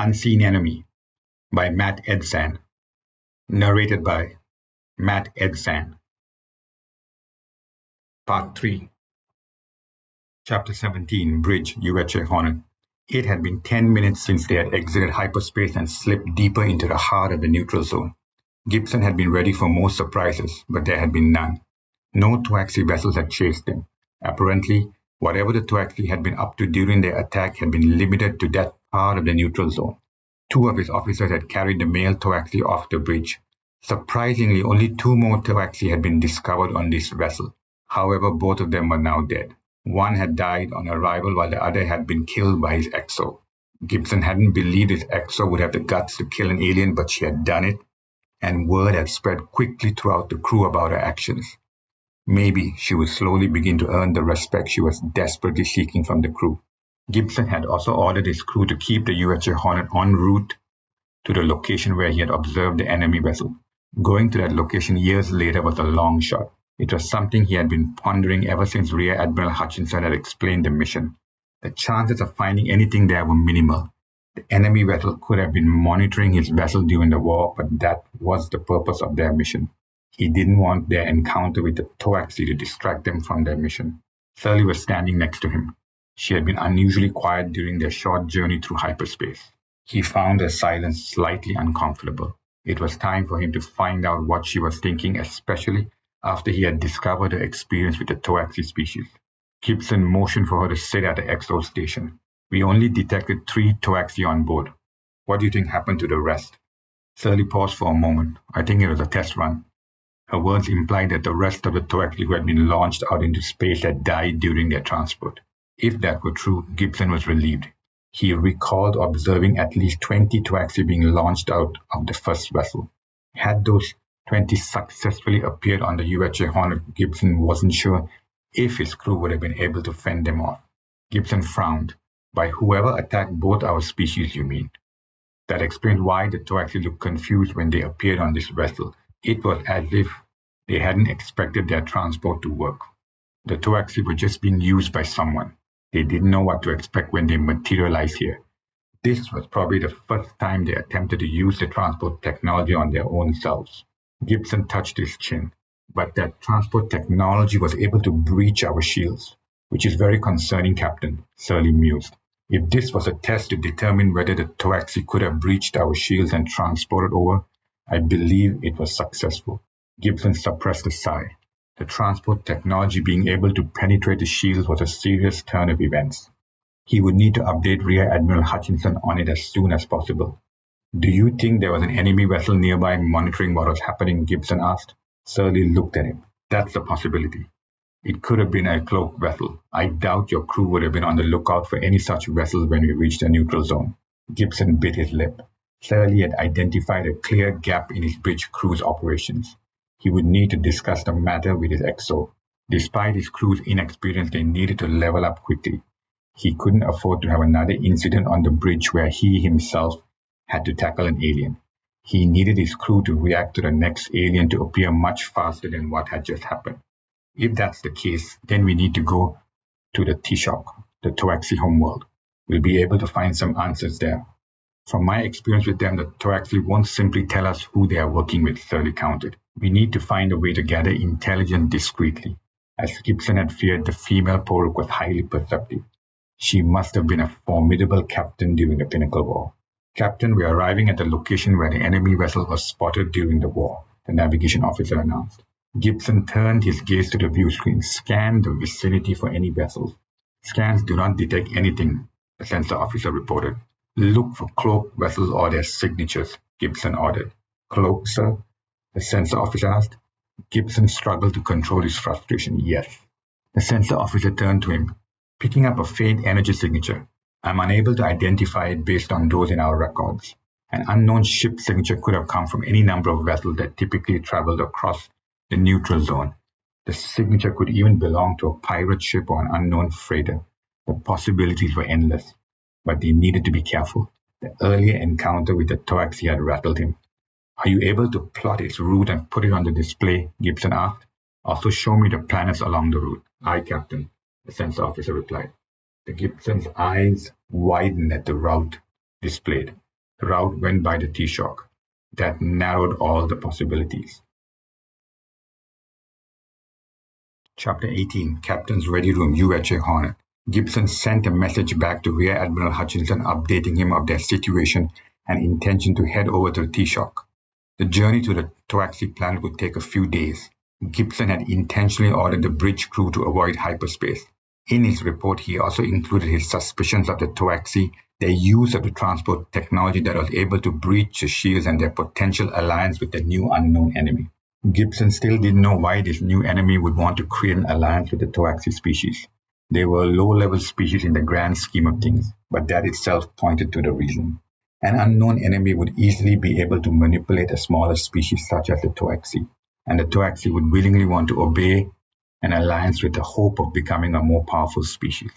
Unseen Enemy by Matt Edzan. Narrated by Matt Edzan. Part 3. Chapter 17. Bridge, UHA Hornet. It had been 10 minutes since they had exited hyperspace and slipped deeper into the heart of the neutral zone. Gibson had been ready for most surprises, but there had been none. No Toaxi vessels had chased them. Apparently, whatever the Toaxi had been up to during their attack had been limited to that part of the neutral zone. 2 of his officers had carried the male Toaxi off the bridge. Surprisingly, only 2 more Toaxi had been discovered on this vessel. However, both of them were now dead. One had died on arrival while the other had been killed by his XO. Gibson hadn't believed his XO would have the guts to kill an alien, but she had done it, and word had spread quickly throughout the crew about her actions. Maybe she would slowly begin to earn the respect she was desperately seeking from the crew. Gibson had also ordered his crew to keep the UHA Hornet en route to the location where he had observed the enemy vessel. Going to that location years later was a long shot. It was something he had been pondering ever since Rear Admiral Hutchinson had explained the mission. The chances of finding anything there were minimal. The enemy vessel could have been monitoring his vessel during the war, but that was the purpose of their mission. He didn't want their encounter with the Toaxi to distract them from their mission. Shirley was standing next to him. She had been unusually quiet during their short journey through hyperspace. He found her silence slightly uncomfortable. It was time for him to find out what she was thinking, especially after he had discovered her experience with the Toaxi species. Gibson motioned for her to sit at the XO station. We only detected 3 Toaxi on board. What do you think happened to the rest? Shirley paused for a moment. I think it was a test run. Her words implied that the rest of the Toaxi who had been launched out into space had died during their transport. If that were true, Gibson was relieved. He recalled observing at least 20 Toaxi being launched out of the first vessel. Had those 20 successfully appeared on the UHA Hornet, Gibson wasn't sure if his crew would have been able to fend them off. Gibson frowned. By whoever attacked both our species, you mean? That explained why the Toaxi looked confused when they appeared on this vessel. It was as if they hadn't expected their transport to work. The Toaxi were just being used by someone. They didn't know what to expect when they materialized here. This was probably the first time they attempted to use the transport technology on their own selves. Gibson touched his chin. But that transport technology was able to breach our shields, which is very concerning, Captain, Shirley mused. If this was a test to determine whether the Toaxi could have breached our shields and transported over, I believe it was successful. Gibson suppressed a sigh. The transport technology being able to penetrate the shields was a serious turn of events. He would need to update Rear Admiral Hutchinson on it as soon as possible. Do you think there was an enemy vessel nearby monitoring what was happening? Gibson asked. Shirley looked at him. That's a possibility. It could have been a cloaked vessel. I doubt your crew would have been on the lookout for any such vessels when we reached the neutral zone. Gibson bit his lip. Shirley had identified a clear gap in his bridge crew's operations. He would need to discuss the matter with his XO. Despite his crew's inexperience, they needed to level up quickly. He couldn't afford to have another incident on the bridge where he himself had to tackle an alien. He needed his crew to react to the next alien to appear much faster than what had just happened. If that's the case, then we need to go to the Tishok, the Toaxi homeworld. We'll be able to find some answers there. From my experience with them, the Toaxi won't simply tell us who they are working with, Shirley countered. We need to find a way to gather intelligence discreetly. As Gibson had feared, the female Poruk was highly perceptive. She must have been a formidable captain during the Pinnacle War. Captain, we are arriving at the location where the enemy vessel was spotted during the war, the navigation officer announced. Gibson turned his gaze to the view screen, scanned the vicinity for any vessels. Scans do not detect anything, the sensor officer reported. Look for cloaked vessels or their signatures, Gibson ordered. Cloak, sir? The sensor officer asked. Gibson struggled to control his frustration. Yes. The sensor officer turned to him, picking up a faint energy signature. I'm unable to identify it based on those in our records. An unknown ship signature could have come from any number of vessels that typically traveled across the neutral zone. The signature could even belong to a pirate ship or an unknown freighter. The possibilities were endless, but they needed to be careful. The earlier encounter with the Toaxi had rattled him. Are you able to plot its route and put it on the display? Gibson asked. Also show me the planets along the route. Aye, Captain, the sensor officer replied. The Gibson's eyes widened at the route displayed. The route went by the Taoiseach. That narrowed all the possibilities. Chapter 18, Captain's Ready Room, UHA Hornet. Gibson sent a message back to Rear Admiral Hutchinson updating him of their situation and intention to head over to the Taoiseach. The journey to the Toaxi plant would take a few days. Gibson had intentionally ordered the bridge crew to avoid hyperspace. In his report, he also included his suspicions of the Toaxi, their use of the transport technology that was able to breach the shields, and their potential alliance with the new unknown enemy. Gibson still didn't know why this new enemy would want to create an alliance with the Toaxi species. They were a low-level species in the grand scheme of things, but that itself pointed to the reason. An unknown enemy would easily be able to manipulate a smaller species such as the Toaxi, and the Toaxi would willingly want to obey an alliance with the hope of becoming a more powerful species.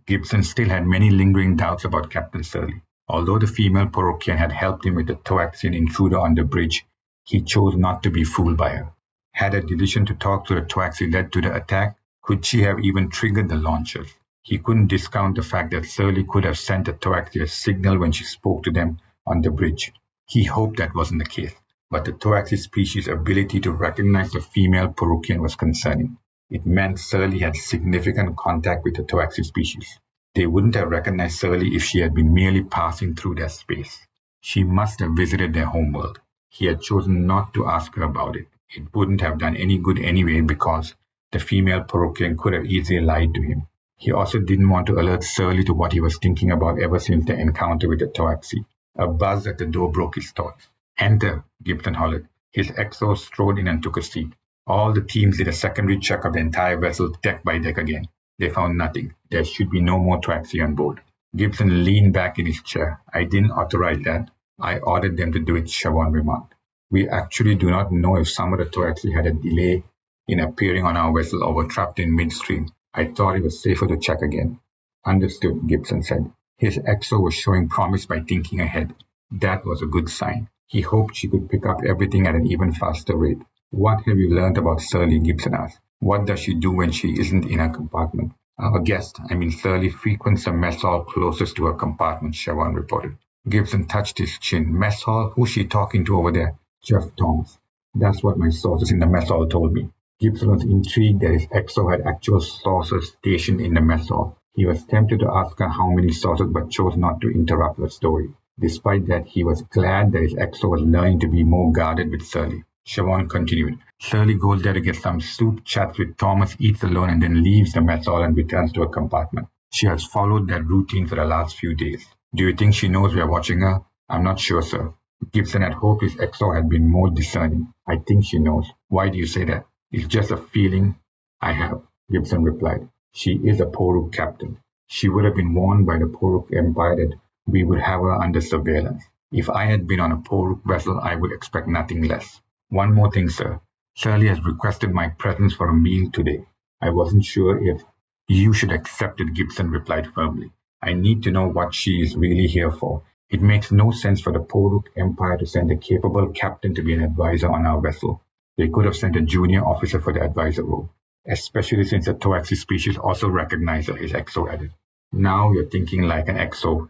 Gibson still had many lingering doubts about Captain Surly. Although the female Porokian had helped him with the Toaxian intruder on the bridge, he chose not to be fooled by her. Had her decision to talk to the Toaxi led to the attack? Could she have even triggered the launchers? He couldn't discount the fact that Surly could have sent the Toaxi a signal when she spoke to them on the bridge. He hoped that wasn't the case, but the Toaxi species' ability to recognize the female Porokian was concerning. It meant Surly had significant contact with the Toaxi species. They wouldn't have recognized Surly if she had been merely passing through their space. She must have visited their homeworld. He had chosen not to ask her about it. It wouldn't have done any good anyway because the female Porokian could have easily lied to him. He also didn't want to alert Surly to what he was thinking about ever since the encounter with the Toaxi. A buzz at the door broke his thoughts. "Enter," Gibson hollered. His XO strode in and took a seat. All the teams did a secondary check of the entire vessel deck by deck again. They found nothing. There should be no more Toaxi on board. Gibson leaned back in his chair. "I didn't authorize that. I ordered them to do it," Siobhan remarked. "We actually do not know if some of the Toaxi had a delay in appearing on our vessel or were trapped in midstream. I thought it was safer to check again." "Understood," Gibson said. His XO was showing promise by thinking ahead. That was a good sign. He hoped she could pick up everything at an even faster rate. "What have you learned about Surly?" Gibson asked. "What does she do when she isn't in her compartment?" "Our guest, Surly, frequents the mess hall closest to her compartment," Siobhan reported. Gibson touched his chin. "Mess hall? Who's she talking to over there?" "Jeff Thomas. That's what my sources in the mess hall told me." Gibson was intrigued that his XO had actual sources stationed in the mess hall. He was tempted to ask her how many sources, but chose not to interrupt her story. Despite that, he was glad that his XO was learning to be more guarded with Surly. Siobhan continued. "Surly goes there to get some soup, chats with Thomas, eats alone, and then leaves the mess hall and returns to her compartment. She has followed that routine for the last few days. Do you think she knows we are watching her?" "I'm not sure, sir." Gibson had hoped his XO had been more discerning. "I think she knows." "Why do you say that?" "It's just a feeling I have," Gibson replied. "She is a Poruk captain. She would have been warned by the Poruk Empire that we would have her under surveillance. If I had been on a Poruk vessel, I would expect nothing less. One more thing, sir. Surly has requested my presence for a meal today. I wasn't sure if you should accept it," Gibson replied firmly. "I need to know what she is really here for. It makes no sense for the Poruk Empire to send a capable captain to be an advisor on our vessel. They could have sent a junior officer for the advisor role, especially since the Toaxi species also recognize her," his XO added. "Now you're thinking like an XO,"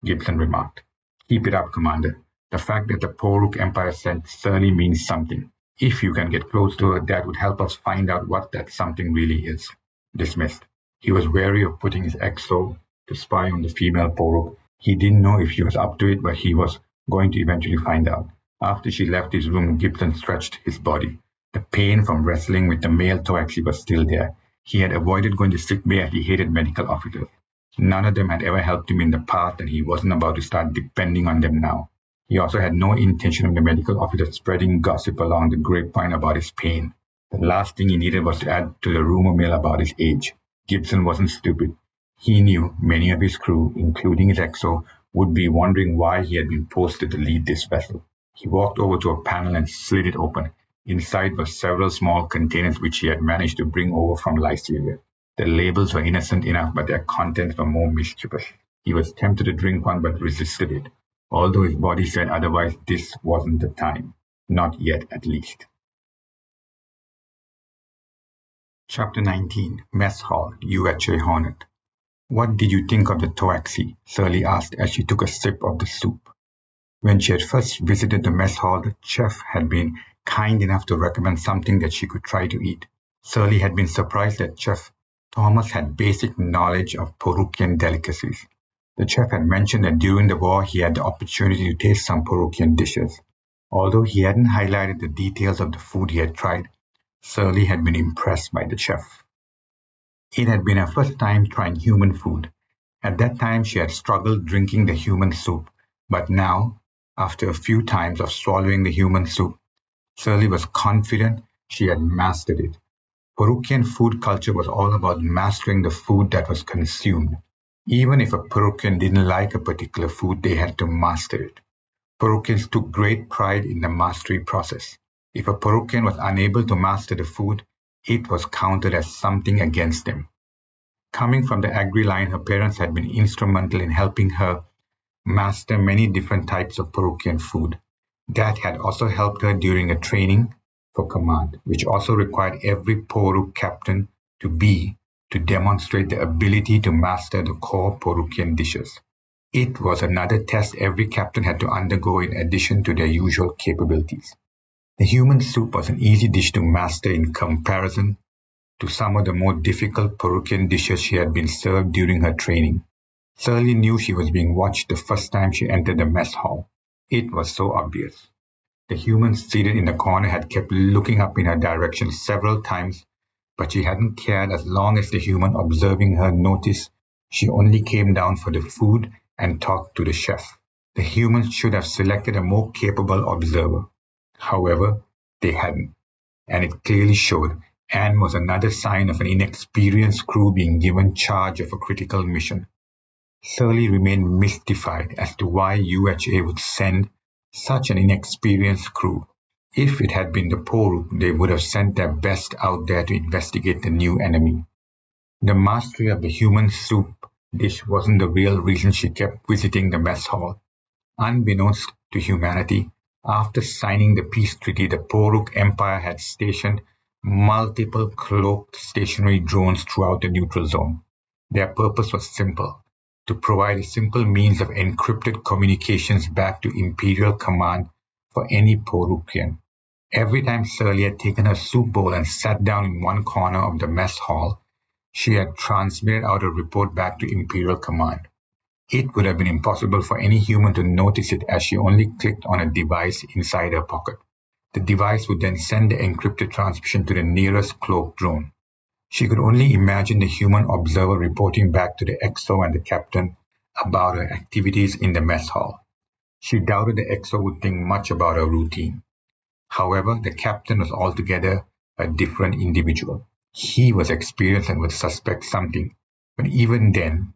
Gibson remarked. "Keep it up, Commander. The fact that the Poruk Empire sent Surly means something. If you can get close to her, that would help us find out what that something really is." Dismissed. He was wary of putting his XO to spy on the female Poruk. He didn't know if she was up to it, but he was going to eventually find out. After she left his room, Gibson stretched his body. The pain from wrestling with the male Toaxi was still there. He had avoided going to sick bay as he hated medical officers. None of them had ever helped him in the past, and he wasn't about to start depending on them now. He also had no intention of the medical officer spreading gossip along the grapevine about his pain. The last thing he needed was to add to the rumor mill about his age. Gibson wasn't stupid. He knew many of his crew, including his XO, would be wondering why he had been posted to lead this vessel. He walked over to a panel and slid it open. Inside were several small containers which he had managed to bring over from Lycelia. The labels were innocent enough, but their contents were more mischievous. He was tempted to drink one, but resisted it. Although his body said otherwise, this wasn't the time. Not yet, at least. Chapter 19, Mess Hall, UHA Hornet. "What did you think of the Toaxi?" Surly asked as she took a sip of the soup. When she had first visited the mess hall, the chef had been kind enough to recommend something that she could try to eat. Shirley had been surprised that Chef Thomas had basic knowledge of Porukian delicacies. The chef had mentioned that during the war he had the opportunity to taste some Porukian dishes. Although he hadn't highlighted the details of the food he had tried, Shirley had been impressed by the chef. It had been her first time trying human food. At that time she had struggled drinking the human soup, but now, after a few times of swallowing the human soup, Shirley was confident she had mastered it. Porukian food culture was all about mastering the food that was consumed. Even if a Porukian didn't like a particular food, they had to master it. Porukians took great pride in the mastery process. If a Porukian was unable to master the food, it was counted as something against them. Coming from the agri line, her parents had been instrumental in helping her master many different types of Porukian food. That had also helped her during the training for command, which also required every Poruk captain to demonstrate the ability to master the core Porukian dishes. It was another test every captain had to undergo in addition to their usual capabilities. The human soup was an easy dish to master in comparison to some of the more difficult Porukian dishes she had been served during her training. Shirley knew she was being watched the first time she entered the mess hall. It was so obvious. The human seated in the corner had kept looking up in her direction several times, but she hadn't cared as long as the human observing her noticed she only came down for the food and talked to the chef. The humans should have selected a more capable observer. However, they hadn't, and it clearly showed. Anne was another sign of an inexperienced crew being given charge of a critical mission. Shirley remained mystified as to why UHA would send such an inexperienced crew. If it had been the Poruk, they would have sent their best out there to investigate the new enemy. The mastery of the human soup dish wasn't the real reason she kept visiting the mess hall. Unbeknownst to humanity, after signing the peace treaty, the Poruk Empire had stationed multiple cloaked stationary drones throughout the neutral zone. Their purpose was simple: to provide a simple means of encrypted communications back to Imperial Command for any Porukian. Every time Shirley had taken her soup bowl and sat down in one corner of the mess hall, she had transmitted out a report back to Imperial Command. It would have been impossible for any human to notice it as she only clicked on a device inside her pocket. The device would then send the encrypted transmission to the nearest cloaked drone. She could only imagine the human observer reporting back to the XO and the captain about her activities in the mess hall. She doubted the XO would think much about her routine. However, the captain was altogether a different individual. He was experienced and would suspect something, but even then,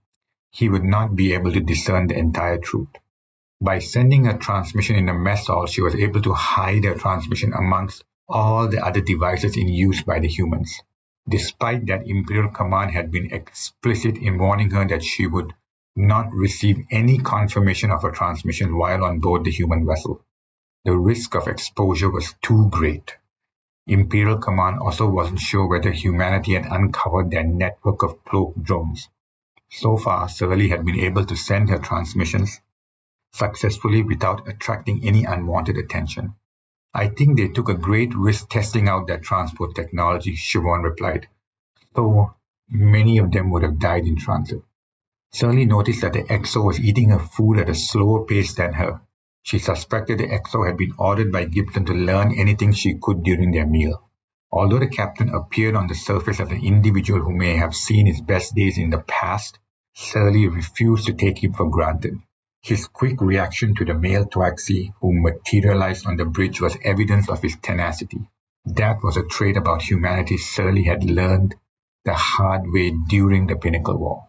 he would not be able to discern the entire truth. By sending a transmission in the mess hall, she was able to hide her transmission amongst all the other devices in use by the humans. Despite that, Imperial Command had been explicit in warning her that she would not receive any confirmation of her transmission while on board the human vessel. The risk of exposure was too great. Imperial Command also wasn't sure whether humanity had uncovered their network of cloaked drones. So far, Shirley had been able to send her transmissions successfully without attracting any unwanted attention. I think they took a great risk testing out that transport technology, Siobhan replied. So many of them would have died in transit. Shirley noticed that the XO was eating her food at a slower pace than her. She suspected the XO had been ordered by Gibson to learn anything she could during their meal. Although the captain appeared on the surface as an individual who may have seen his best days in the past, Shirley refused to take him for granted. His quick reaction to the male Twaxi who materialized on the bridge was evidence of his tenacity. That was a trait about humanity Shirley had learned the hard way during the Pinnacle War.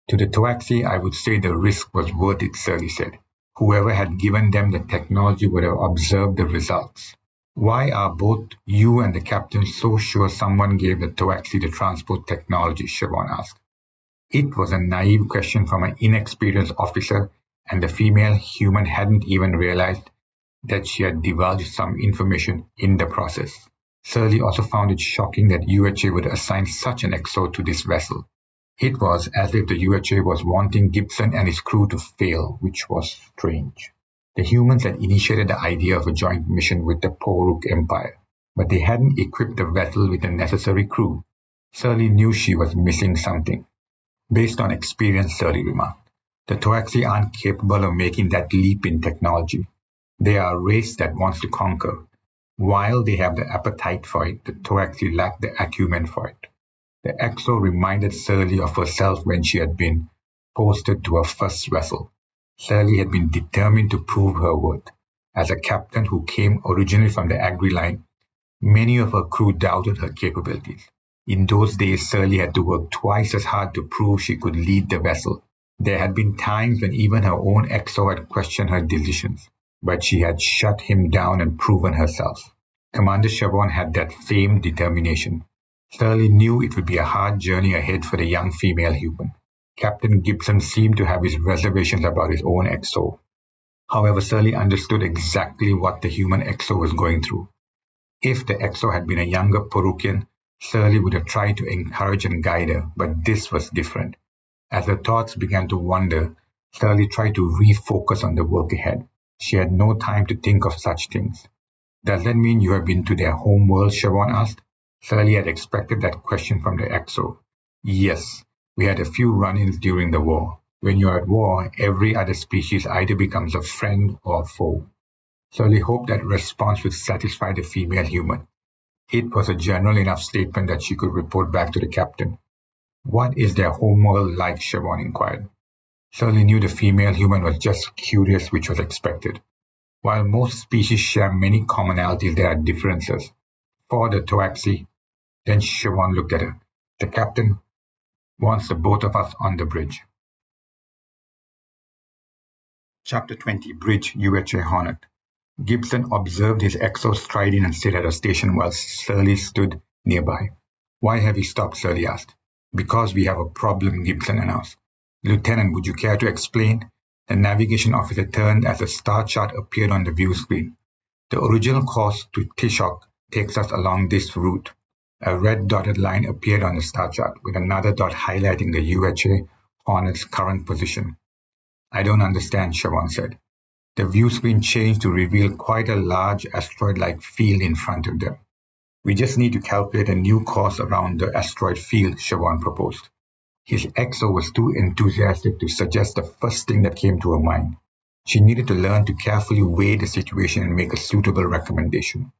To the Twaxi, I would say the risk was worth it, Shirley said. Whoever had given them the technology would have observed the results. Why are both you and the captain so sure someone gave the Twaxi the transport technology? Siobhan asked. It was a naive question from an inexperienced officer, and the female human hadn't even realized that she had divulged some information in the process. Shirley also found it shocking that UHA would assign such an XO to this vessel. It was as if the UHA was wanting Gibson and his crew to fail, which was strange. The humans had initiated the idea of a joint mission with the Poruk Empire, but they hadn't equipped the vessel with the necessary crew. Surly knew she was missing something. Based on experience, Surly remarked, the Toaxi aren't capable of making that leap in technology. They are a race that wants to conquer. While they have the appetite for it, the Toaxi lack the acumen for it. The Exo reminded Surly of herself when she had been posted to her first vessel. Surly had been determined to prove her worth. As a captain who came originally from the Agri line, many of her crew doubted her capabilities. In those days, Surly had to work twice as hard to prove she could lead the vessel. There had been times when even her own Exo had questioned her decisions, but she had shut him down and proven herself. Commander Siobhan had that same determination. Surly knew it would be a hard journey ahead for the young female human. Captain Gibson seemed to have his reservations about his own Exo. However, Surly understood exactly what the human Exo was going through. If the Exo had been a younger Porukian, Surly would have tried to encourage and guide her, but this was different. As her thoughts began to wander, Surly tried to refocus on the work ahead. She had no time to think of such things. Does that mean you have been to their home world? Siobhan asked. Surly had expected that question from the Exo. Yes, we had a few run-ins during the war. When you are at war, every other species either becomes a friend or a foe. Surly hoped that response would satisfy the female human. It was a general enough statement that she could report back to the captain. What is their homeworld like? Siobhan inquired. Surly knew the female human was just curious, which was expected. While most species share many commonalities, there are differences. For the Toaxi, then Siobhan looked at her. The captain wants the both of us on the bridge. Chapter 20, Bridge UHA Hornet. Gibson observed his Exo stride in and stayed at a station while Surly stood nearby. Why have you stopped? Surly asked. Because we have a problem, Gibson announced. Lieutenant, would you care to explain? The navigation officer turned as a star chart appeared on the view screen. The original course to Tishok takes us along this route. A red dotted line appeared on the star chart, with another dot highlighting the UHA Hornet's current position. I don't understand, Siobhan said. The view screen changed to reveal quite a large asteroid-like field in front of them. We just need to calculate a new course around the asteroid field, Siobhan proposed. His Exo was too enthusiastic to suggest the first thing that came to her mind. She needed to learn to carefully weigh the situation and make a suitable recommendation.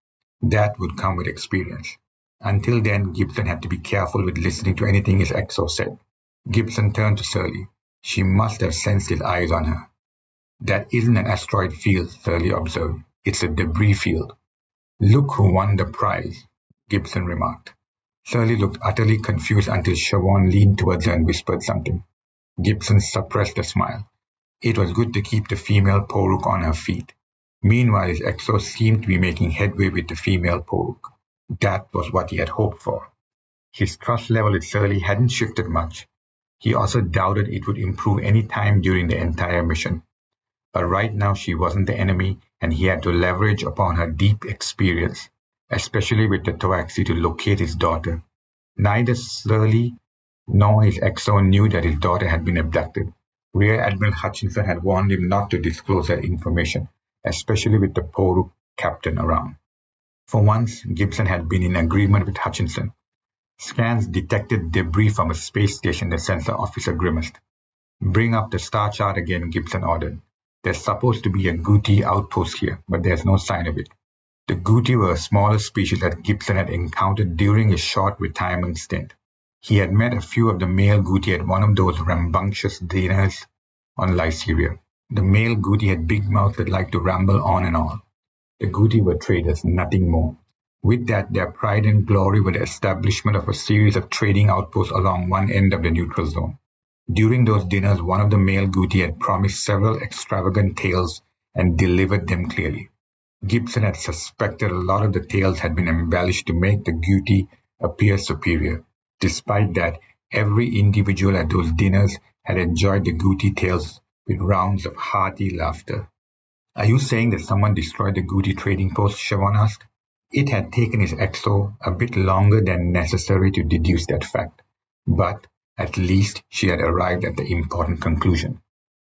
That would come with experience. Until then, Gibson had to be careful with listening to anything his Exo said. Gibson turned to Surly. She must have sensed his eyes on her. That isn't an asteroid field, Surly observed. It's a debris field. Look who won the prize, Gibson remarked. Surly looked utterly confused until Siobhan leaned towards her and whispered something. Gibson suppressed a smile. It was good to keep the female Poruk on her feet. Meanwhile, his Exo seemed to be making headway with the female Poruk. That was what he had hoped for. His trust level with Surly hadn't shifted much. He also doubted it would improve any time during the entire mission. But right now she wasn't the enemy, and he had to leverage upon her deep experience, especially with the Toaxi, to locate his daughter. Neither Surly nor his Exo knew that his daughter had been abducted. Rear Admiral Hutchinson had warned him not to disclose that information, especially with the Poruk captain around. For once, Gibson had been in agreement with Hutchinson. Scans detected debris from a space station, the sensor officer grimaced. Bring up the star chart again, Gibson ordered. There's supposed to be a Guti outpost here, but there's no sign of it. The Guti were a smaller species that Gibson had encountered during his short retirement stint. He had met a few of the male Guti at one of those rambunctious dinners on Lyceria. The male Guti had big mouths that liked to ramble on and on. The Guti were traders, nothing more. With that, their pride and glory were the establishment of a series of trading outposts along one end of the neutral zone. During those dinners, one of the male Guti had promised several extravagant tales and delivered them clearly. Gibson had suspected a lot of the tales had been embellished to make the Guti appear superior. Despite that, every individual at those dinners had enjoyed the Guti tales with rounds of hearty laughter. Are you saying that someone destroyed the Guti trading post? Siobhan asked. It had taken his Exo a bit longer than necessary to deduce that fact, but at least she had arrived at the important conclusion.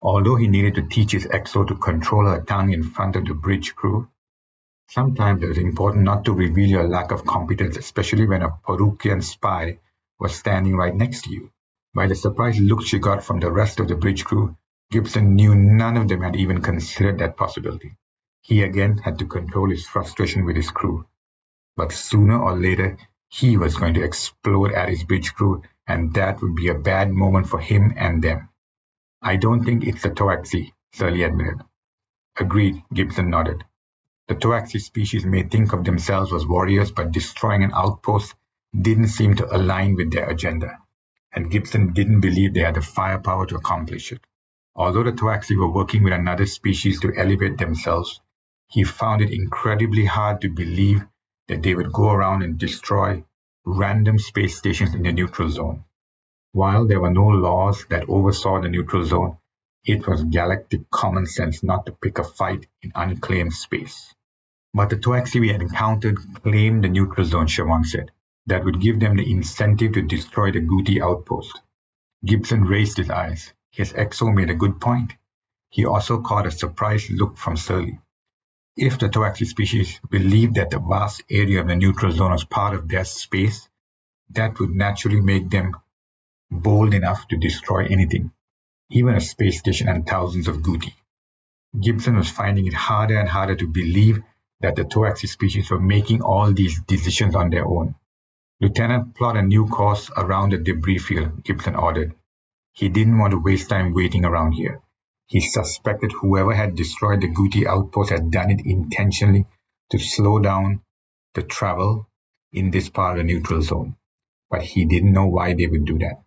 Although he needed to teach his XO to control her tongue in front of the bridge crew, sometimes it was important not to reveal your lack of competence, especially when a Porukian spy was standing right next to you. By the surprised look she got from the rest of the bridge crew, Gibson knew none of them had even considered that possibility. He again had to control his frustration with his crew. But sooner or later, he was going to explode at his bridge crew, and that would be a bad moment for him and them. I don't think it's the Toaxi, Surly admitted. Agreed, Gibson nodded. The Toaxi species may think of themselves as warriors, but destroying an outpost didn't seem to align with their agenda, and Gibson didn't believe they had the firepower to accomplish it. Although the Toaxi were working with another species to elevate themselves, he found it incredibly hard to believe that they would go around and destroy random space stations in the neutral zone. While there were no laws that oversaw the neutral zone, it was galactic common sense not to pick a fight in unclaimed space. But the Toaxi we had encountered claimed the neutral zone, Siobhan said. That would give them the incentive to destroy the Guti outpost. Gibson raised his eyes. His XO made a good point. He also caught a surprised look from Surly. If the Toaxi species believed that the vast area of the neutral zone was part of their space, that would naturally make them bold enough to destroy anything, even a space station and thousands of Guti. Gibson was finding it harder and harder to believe that the Toaxi species were making all these decisions on their own. Lieutenant, plot a new course around the debris field, Gibson ordered. He didn't want to waste time waiting around here. He suspected whoever had destroyed the Guti outpost had done it intentionally to slow down the travel in this part of the neutral zone. But he didn't know why they would do that.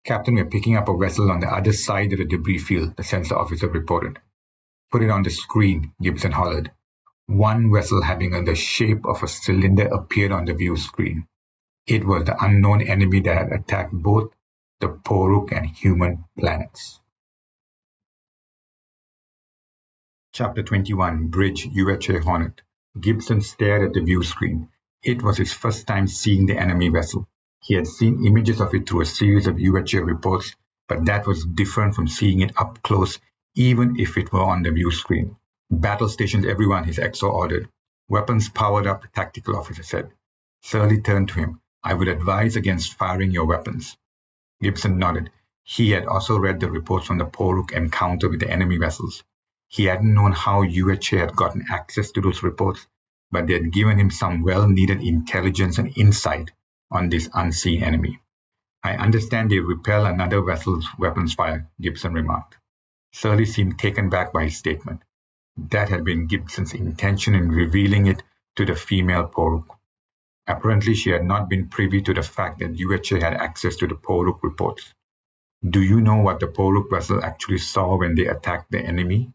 Captain, we're picking up a vessel on the other side of the debris field, the sensor officer reported. Put it on the screen, Gibson hollered. One vessel having the shape of a cylinder appeared on the view screen. It was the unknown enemy that had attacked both the Poruk and human planets. Chapter 21, Bridge UHA Hornet. Gibson stared at the view screen. It was his first time seeing the enemy vessel. He had seen images of it through a series of UHA reports, but that was different from seeing it up close, even if it were on the view screen. Battle stations everyone, his XO ordered. Weapons powered up, the tactical officer said. Surly turned to him. I would advise against firing your weapons. Gibson nodded. He had also read the reports from the Poruk encounter with the enemy vessels. He hadn't known how UHA had gotten access to those reports, but they had given him some well-needed intelligence and insight on this unseen enemy. I understand they repel another vessel's weapons fire, Gibson remarked. Surly seemed taken back by his statement. That had been Gibson's intention in revealing it to the female Poruk. Apparently, she had not been privy to the fact that UHA had access to the Poruk reports. Do you know what the Poruk vessel actually saw when they attacked the enemy?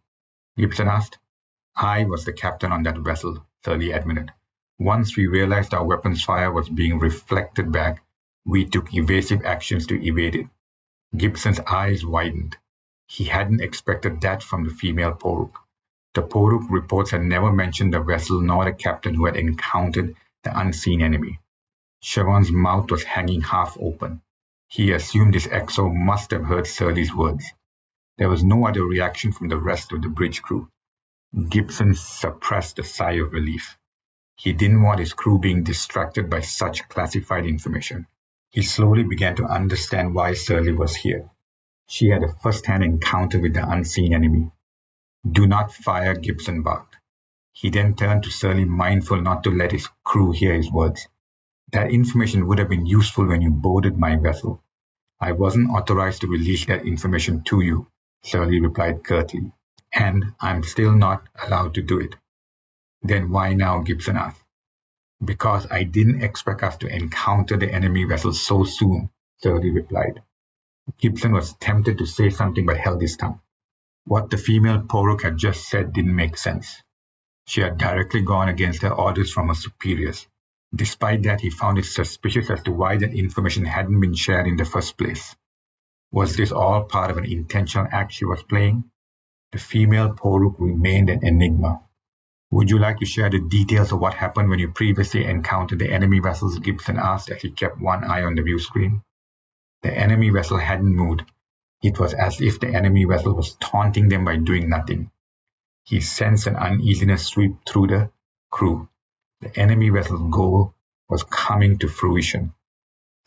Gibson asked. I was the captain on that vessel, Surly admitted. Once we realized our weapons fire was being reflected back, we took evasive actions to evade it. Gibson's eyes widened. He hadn't expected that from the female Poruk. The Poruk reports had never mentioned the vessel nor the captain who had encountered the unseen enemy. Siobhan's mouth was hanging half open. He assumed his XO must have heard Surly's words. There was no other reaction from the rest of the bridge crew. Gibson suppressed a sigh of relief. He didn't want his crew being distracted by such classified information. He slowly began to understand why Surly was here. She had a first-hand encounter with the unseen enemy. Do not fire, Gibson barked. He then turned to Surly, mindful not to let his crew hear his words. That information would have been useful when you boarded my vessel. I wasn't authorized to release that information to you, Surly replied curtly. And I'm still not allowed to do it. Then why now, Gibson asked. Because I didn't expect us to encounter the enemy vessel so soon, Surly replied. Gibson was tempted to say something but held his tongue. What the female Poruk had just said didn't make sense. She had directly gone against her orders from her superiors. Despite that, he found it suspicious as to why that information hadn't been shared in the first place. Was this all part of an intentional act she was playing? The female Poruk remained an enigma. Would you like to share the details of what happened when you previously encountered the enemy vessels? Gibson asked as he kept one eye on the view screen. The enemy vessel hadn't moved, It was as if the enemy vessel was taunting them by doing nothing. He sensed an uneasiness sweep through the crew. The enemy vessel's goal was coming to fruition.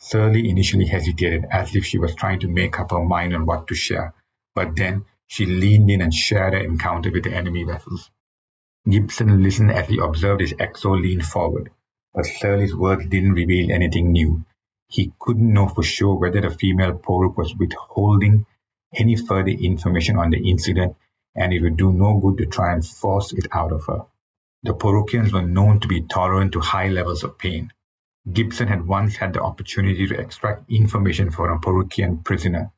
Shirley initially hesitated, as if she was trying to make up her mind on what to share, but then she leaned in and shared her encounter with the enemy vessels. Gibson listened as he observed his XO lean forward, but Shirley's words didn't reveal anything new. He couldn't know for sure whether the female Poruk was withholding any further information on the incident, and it would do no good to try and force it out of her. The Porukians were known to be tolerant to high levels of pain. Gibson had once had the opportunity to extract information from a Porukian prisoner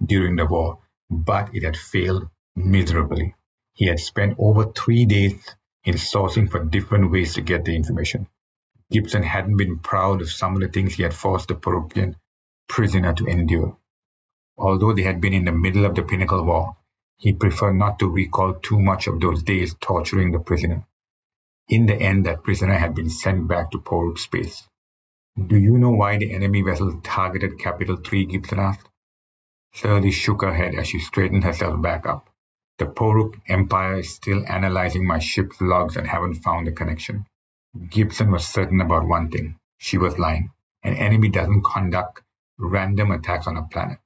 during the war, but it had failed miserably. He had spent over 3 days in sourcing for different ways to get the information. Gibson hadn't been proud of some of the things he had forced the Porukian prisoner to endure. Although they had been in the middle of the Pinnacle War, he preferred not to recall too much of those days torturing the prisoner. In the end, that prisoner had been sent back to Poruk space. "Do you know why the enemy vessel targeted Capital 3? Gibson asked. Shirley shook her head as she straightened herself back up. "The Poruk Empire is still analyzing my ship's logs and haven't found a connection." Gibson was certain about one thing. She was lying. An enemy doesn't conduct random attacks on a planet.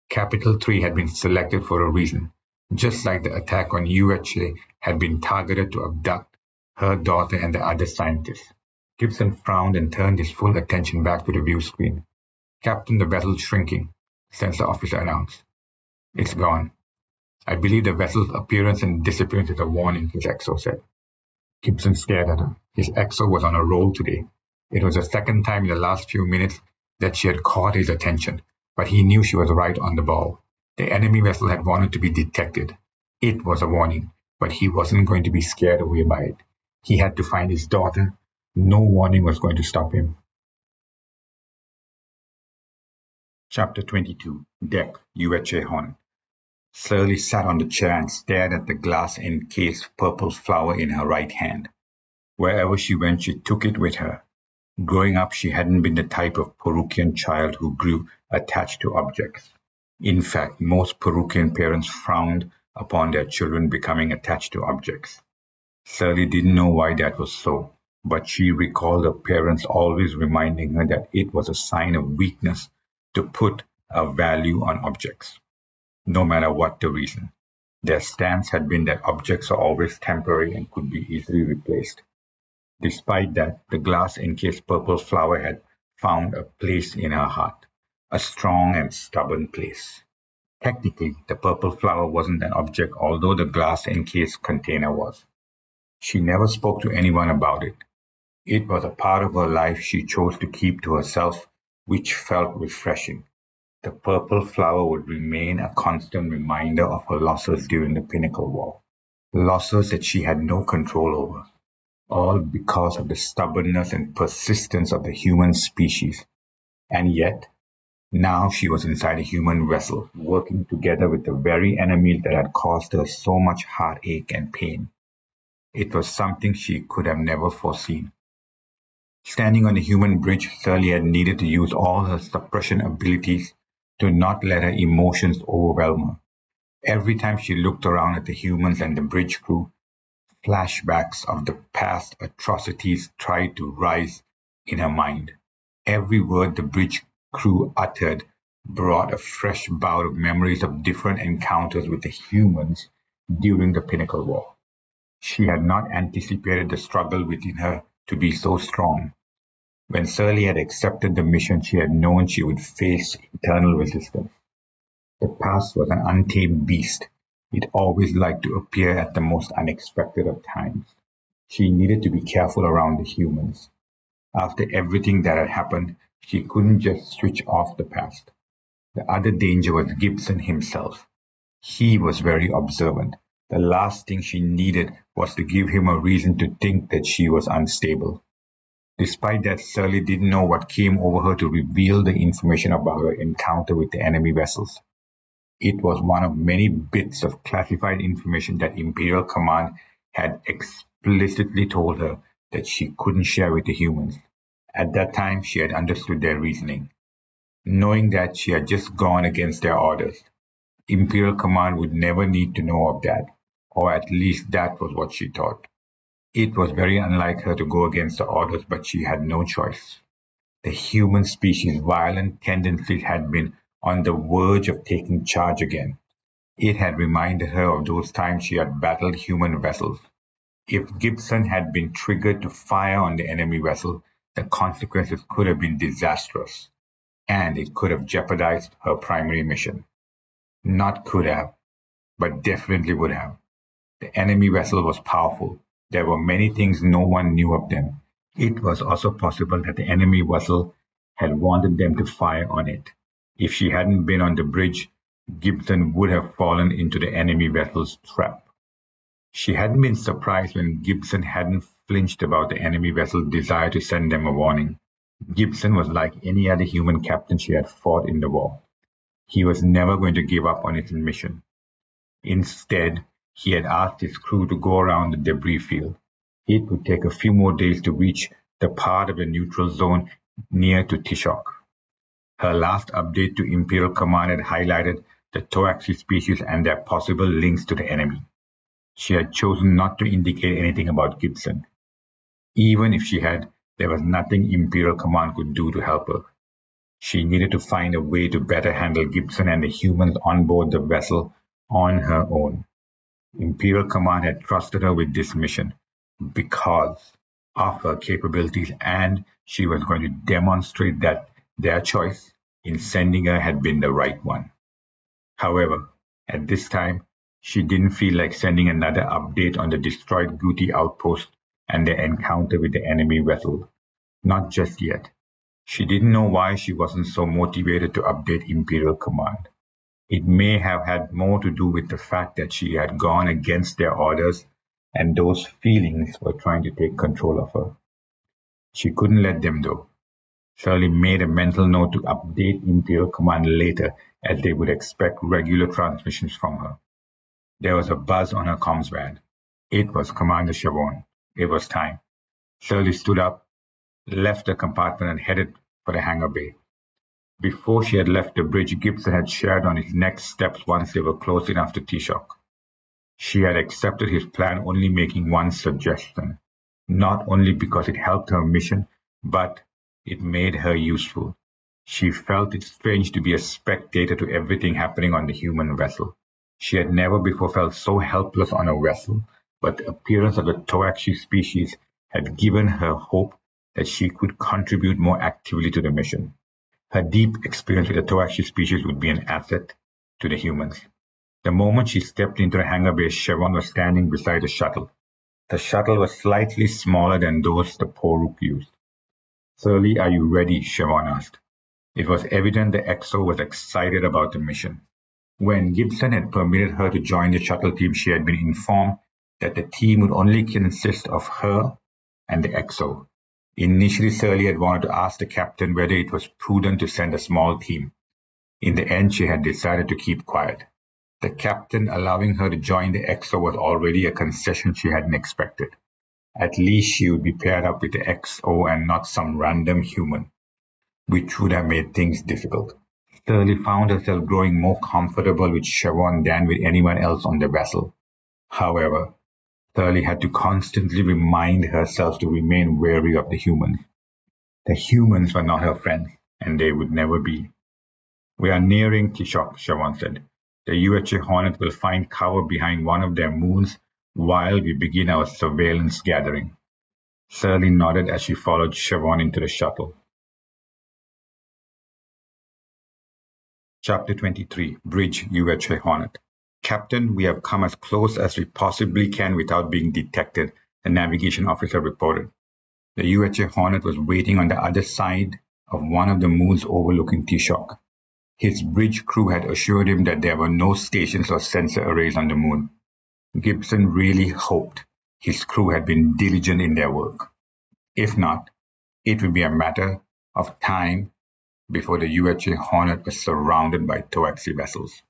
Capital 3 had been selected for a reason, just like the attack on UHA had been targeted to abduct her daughter and the other scientists. Gibson frowned and turned his full attention back to the view screen. "Captain, the vessel's shrinking," sensor officer announced. "It's gone. I believe the vessel's appearance and disappearance is a warning," his XO said. Gibson stared at her. His XO was on a roll today. It was the second time in the last few minutes that she had caught his attention, but he knew she was right on the ball. The enemy vessel had wanted to be detected. It was a warning, but he wasn't going to be scared away by it. He had to find his daughter. No warning was going to stop him. Chapter 22. Deck, UHA Hornet. Shirley sat on the chair and stared at the glass-encased purple flower in her right hand. Wherever she went, she took it with her. Growing up, she hadn't been the type of Porukian child who grew attached to objects. In fact, most Porukian parents frowned upon their children becoming attached to objects. Shirley didn't know why that was so, but she recalled her parents always reminding her that it was a sign of weakness to put a value on objects, no matter what the reason. Their stance had been that objects are always temporary and could be easily replaced. Despite that, the glass-encased purple flower had found a place in her heart, a strong and stubborn place. Technically, the purple flower wasn't an object, although the glass-encased container was. She never spoke to anyone about it. It was a part of her life she chose to keep to herself, which felt refreshing. The purple flower would remain a constant reminder of her losses during the Pinnacle War, losses that she had no control over, all because of the stubbornness and persistence of the human species. And yet, now she was inside a human vessel, working together with the very enemies that had caused her so much heartache and pain. It was something she could have never foreseen. Standing on the human bridge, Shirley had needed to use all her suppression abilities to not let her emotions overwhelm her. Every time she looked around at the humans and the bridge crew, flashbacks of the past atrocities tried to rise in her mind. Every word the bridge crew uttered brought a fresh bout of memories of different encounters with the humans during the Pinnacle War. She had not anticipated the struggle within her to be so strong. When Shirley had accepted the mission, she had known she would face internal resistance. The past was an untamed beast. It always liked to appear at the most unexpected of times. She needed to be careful around the humans. After everything that had happened, she couldn't just switch off the past. The other danger was Gibson himself. He was very observant. The last thing she needed was to give him a reason to think that she was unstable. Despite that, Shirley didn't know what came over her to reveal the information about her encounter with the enemy vessels. It was one of many bits of classified information that Imperial Command had explicitly told her that she couldn't share with the humans. At that time, she had understood their reasoning. Knowing that, she had just gone against their orders. Imperial Command would never need to know of that, or at least that was what she thought. It was very unlike her to go against the orders, but she had no choice. The human species' violent tendencies had been on the verge of taking charge again. It had reminded her of those times she had battled human vessels. If Gibson had been triggered to fire on the enemy vessel, the consequences could have been disastrous, and it could have jeopardized her primary mission. Not could have, but definitely would have. The enemy vessel was powerful. There were many things no one knew of them. It was also possible that the enemy vessel had wanted them to fire on it. If she hadn't been on the bridge, Gibson would have fallen into the enemy vessel's trap. She hadn't been surprised when Gibson hadn't flinched about the enemy vessel's desire to send them a warning. Gibson was like any other human captain she had fought in the war. He was never going to give up on his mission. Instead, he had asked his crew to go around the debris field. It would take a few more days to reach the part of the neutral zone near to Tishok. Her last update to Imperial Command had highlighted the Toaxi species and their possible links to the enemy. She had chosen not to indicate anything about Gibson. Even if she had, there was nothing Imperial Command could do to help her. She needed to find a way to better handle Gibson and the humans on board the vessel on her own. Imperial Command had trusted her with this mission because of her capabilities, and she was going to demonstrate that their choice in sending her had been the right one. However, at this time, she didn't feel like sending another update on the destroyed Guti outpost and their encounter with the enemy vessel. Not just yet. She didn't know why she wasn't so motivated to update Imperial Command. It may have had more to do with the fact that she had gone against their orders, and those feelings were trying to take control of her. She couldn't let them though. Shirley made a mental note to update Imperial Command later, as they would expect regular transmissions from her. There was a buzz on her comms band. It was Commander Chavon. It was time. Shirley stood up, left the compartment, and headed for the hangar bay. Before she had left the bridge, Gibson had shared on his next steps once they were close enough to Tishok. She had accepted his plan, only making one suggestion, not only because it helped her mission, but it made her useful. She felt it strange to be a spectator to everything happening on the human vessel. She had never before felt so helpless on a vessel, but the appearance of the Toaxi species had given her hope that she could contribute more actively to the mission. Her deep experience with the Toaxi species would be an asset to the humans. The moment she stepped into the hangar bay, Chavon was standing beside the shuttle. The shuttle was slightly smaller than those the Poruk used. "Shirley, are you ready?" Chavon asked. It was evident the XO was excited about the mission. When Gibson had permitted her to join the shuttle team, she had been informed that the team would only consist of her and the XO. Initially, Shirley had wanted to ask the captain whether it was prudent to send a small team. In the end, she had decided to keep quiet. The captain allowing her to join the XO was already a concession she hadn't expected. At least she would be paired up with the XO and not some random human, which would have made things difficult. Shirley found herself growing more comfortable with Chavon than with anyone else on the vessel. However, Shirley had to constantly remind herself to remain wary of the humans. The humans were not her friends, and they would never be. "We are nearing Tishok," Chavon said. "The UHA Hornet will find cover behind one of their moons while we begin our surveillance gathering." Shirley nodded as she followed Chavon into the shuttle. Chapter 23, Bridge UHA Hornet. "Captain, we have come as close as we possibly can without being detected," the navigation officer reported. The UHA Hornet was waiting on the other side of one of the moons overlooking Tishok. His bridge crew had assured him that there were no stations or sensor arrays on the moon. Gibson really hoped his crew had been diligent in their work. If not, it would be a matter of time before the UHA Hornet was surrounded by Toaxi vessels.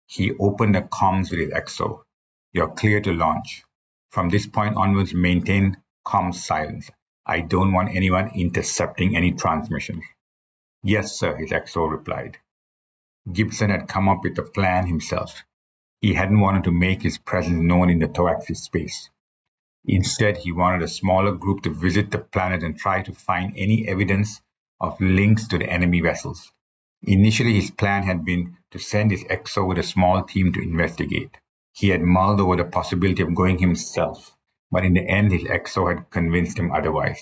He opened the comms with his XO. "You're clear to launch. From this point onwards, maintain comms silence. I don't want anyone intercepting any transmissions." "Yes, sir," his XO replied. Gibson had come up with a plan himself. He hadn't wanted to make his presence known in the Toaxi space. Instead, he wanted a smaller group to visit the planet and try to find any evidence of links to the enemy vessels. Initially, his plan had been to send his XO with a small team to investigate. He had mulled over the possibility of going himself, but in the end his XO had convinced him otherwise.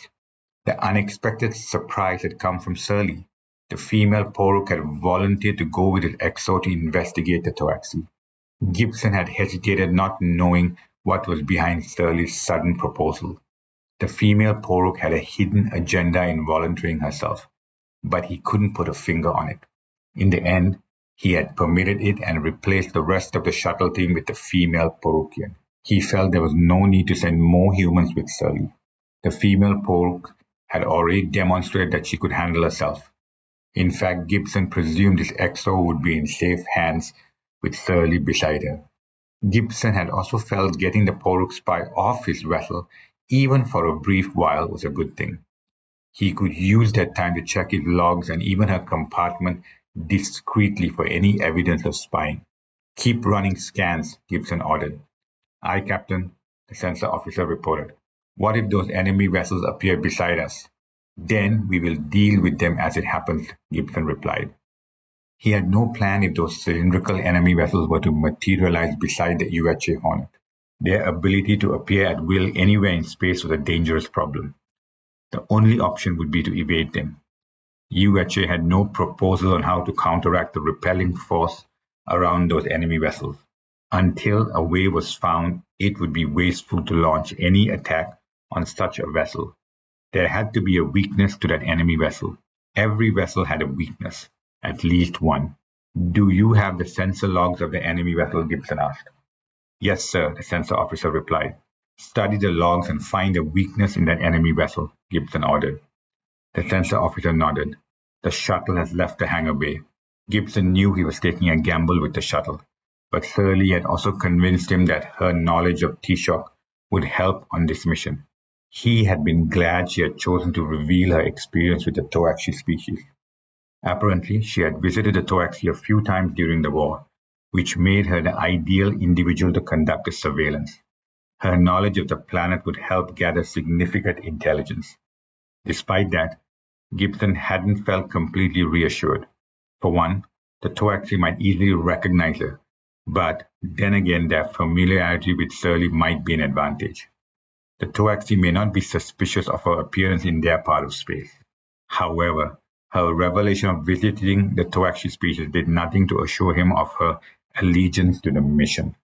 The unexpected surprise had come from Surly. The female Poruk had volunteered to go with his XO to investigate the Toaxi. Gibson had hesitated, not knowing what was behind Surly's sudden proposal. The female Poruk had a hidden agenda in volunteering herself, but he couldn't put a finger on it. In the end, he had permitted it and replaced the rest of the shuttle team with the female Porukian. He felt there was no need to send more humans with Surly. The female Poruk had already demonstrated that she could handle herself. In fact, Gibson presumed his XO would be in safe hands with Surly beside her. Gibson had also felt getting the Poruk spy off his vessel, even for a brief while, was a good thing. He could use that time to check his logs and even her compartment discreetly for any evidence of spying. "Keep running scans," Gibson ordered. "Aye, Captain," the sensor officer reported. "What if those enemy vessels appear beside us?" "Then we will deal with them as it happens," Gibson replied. He had no plan if those cylindrical enemy vessels were to materialize beside the UHA Hornet. Their ability to appear at will anywhere in space was a dangerous problem. The only option would be to evade them. UHA had no proposal on how to counteract the repelling force around those enemy vessels. Until a way was found, it would be wasteful to launch any attack on such a vessel. There had to be a weakness to that enemy vessel. Every vessel had a weakness, at least one. "Do you have the sensor logs of the enemy vessel?" Gibson asked. "Yes, sir," the sensor officer replied. "Study the logs and find a weakness in that enemy vessel," Gibson ordered. The sensor officer nodded. The shuttle has left the hangar bay. Gibson knew he was taking a gamble with the shuttle, but Surly had also convinced him that her knowledge of T-Shock would help on this mission. He had been glad she had chosen to reveal her experience with the Toaxi species. Apparently, she had visited the Toaxi a few times during the war, which made her the ideal individual to conduct a surveillance. Her knowledge of the planet would help gather significant intelligence. Despite that, Gibson hadn't felt completely reassured. For one, the Toaxi might easily recognize her, but then again their familiarity with Surly might be an advantage. The Toaxi may not be suspicious of her appearance in their part of space. However, her revelation of visiting the Toaxi species did nothing to assure him of her allegiance to the mission.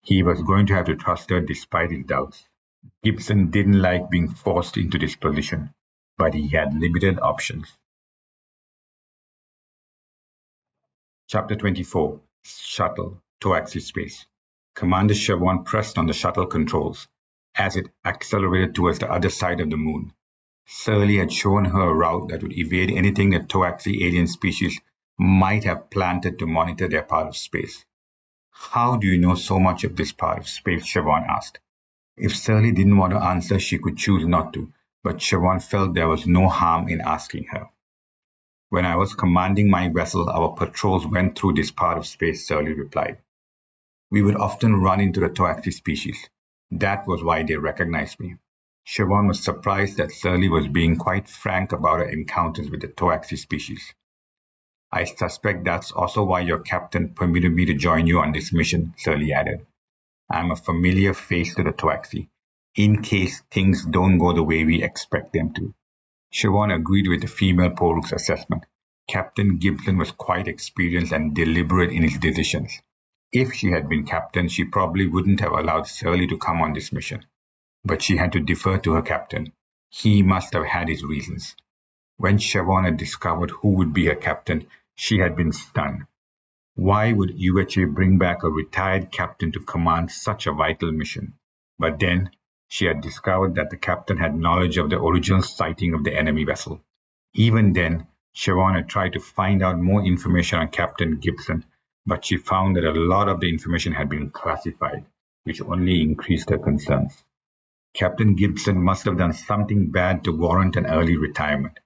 He was going to have to trust her despite his doubts. Gibson didn't like being forced into this position, but he had limited options. Chapter 24, Shuttle, Toaxi Space. Commander Siobhan pressed on the shuttle controls as it accelerated towards the other side of the moon. Surly had shown her a route that would evade anything the Toaxi alien species might have planted to monitor their part of space. "How do you know so much of this part of space?" Siobhan asked. If Surly didn't want to answer, she could choose not to, but Siobhan felt there was no harm in asking her. "When I was commanding my vessel, our patrols went through this part of space," Surly replied. "We would often run into the Toaxi species. That was why they recognized me." Siobhan was surprised that Surly was being quite frank about her encounters with the Toaxi species. "I suspect that's also why your captain permitted me to join you on this mission," Surly added. "I'm a familiar face to the Toaxi, in case things don't go the way we expect them to." Siobhan agreed with the female Poruk's assessment. Captain Gibson was quite experienced and deliberate in his decisions. If she had been captain, she probably wouldn't have allowed Surly to come on this mission. But she had to defer to her captain. He must have had his reasons. When Siobhan had discovered who would be her captain, she had been stunned. Why would UHA bring back a retired captain to command such a vital mission? But then, she had discovered that the captain had knowledge of the original sighting of the enemy vessel. Even then, Siobhan had tried to find out more information on Captain Gibson, but she found that a lot of the information had been classified, which only increased her concerns. Captain Gibson must have done something bad to warrant an early retirement.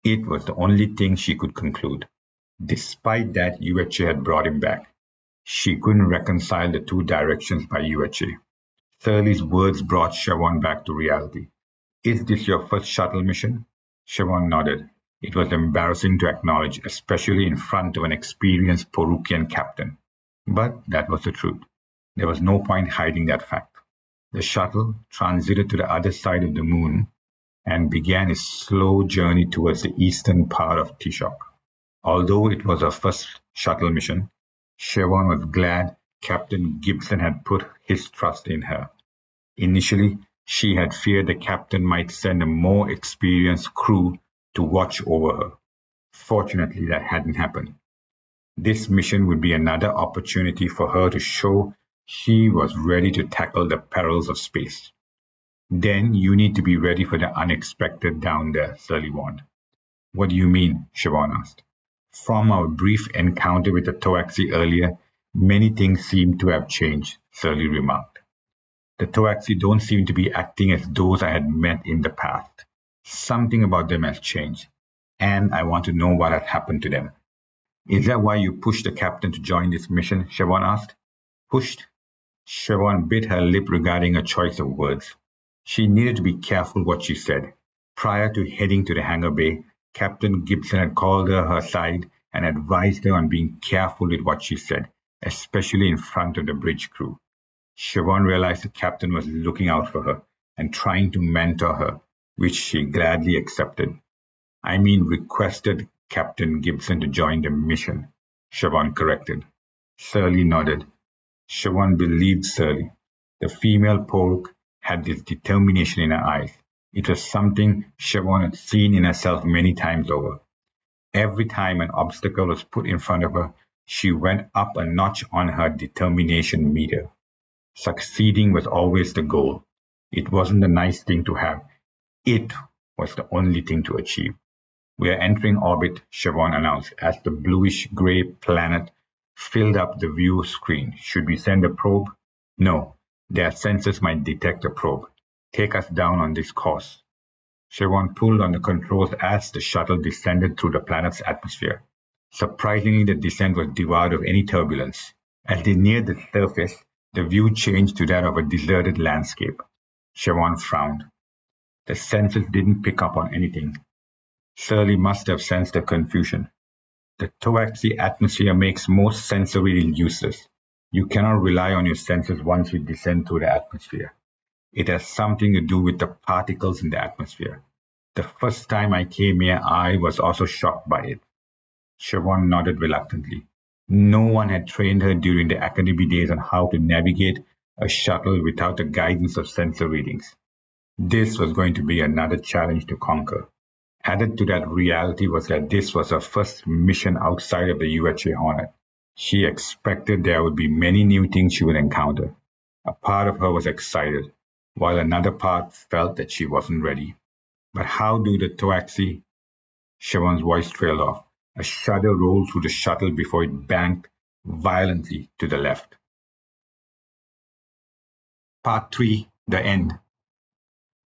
It was the only thing she could conclude. Despite that, UHA had brought him back. She couldn't reconcile the two directions by UHA. Surly's words brought Siobhan back to reality. Is this your first shuttle mission? Siobhan nodded. It was embarrassing to acknowledge, especially in front of an experienced Porukian captain. But that was the truth. There was no point hiding that fact. The shuttle transited to the other side of the moon and began its slow journey towards the eastern part of Tishok. Although it was her first shuttle mission, Siobhan was glad Captain Gibson had put his trust in her. Initially, she had feared the captain might send a more experienced crew to watch over her. Fortunately, that hadn't happened. This mission would be another opportunity for her to show she was ready to tackle the perils of space. Then you need to be ready for the unexpected down there, Surly warned. What do you mean? Siobhan asked. From our brief encounter with the Toaxi earlier, many things seem to have changed, Surly remarked. The Toaxi don't seem to be acting as those I had met in the past. Something about them has changed, and I want to know what had happened to them. Is that why you pushed the captain to join this mission? Siobhan asked. Pushed? Siobhan bit her lip regarding her choice of words. She needed to be careful what she said. Prior to heading to the hangar bay, Captain Gibson had called her aside and advised her on being careful with what she said, especially in front of the bridge crew. Siobhan realized the captain was looking out for her and trying to mentor her, which she gladly accepted. I mean requested Captain Gibson to join the mission, Siobhan corrected. Surly nodded. Siobhan believed Surly. The female Poruk had this determination in her eyes. It was something Siobhan had seen in herself many times over. Every time an obstacle was put in front of her, she went up a notch on her determination meter. Succeeding was always the goal. It wasn't a nice thing to have. It was the only thing to achieve. We are entering orbit, Siobhan announced, as the bluish-gray planet filled up the view screen. Should we send a probe? No. Their sensors might detect a probe. Take us down on this course. Siobhan pulled on the controls as the shuttle descended through the planet's atmosphere. Surprisingly, the descent was devoid of any turbulence. As they neared the surface, the view changed to that of a deserted landscape. Siobhan frowned. The sensors didn't pick up on anything. Surly must have sensed the confusion. The Toaxi atmosphere makes most sensory useless. You cannot rely on your senses once you descend through the atmosphere. It has something to do with the particles in the atmosphere. The first time I came here, I was also shocked by it. Siobhan nodded reluctantly. No one had trained her during the academy days on how to navigate a shuttle without the guidance of sensor readings. This was going to be another challenge to conquer. Added to that reality was that this was her first mission outside of the UHA Hornet. She expected there would be many new things she would encounter. A part of her was excited, while another part felt that she wasn't ready. But how do the Toaxi? Siobhan's voice trailed off. A shudder rolled through the shuttle before it banked violently to the left. Part 3. The End.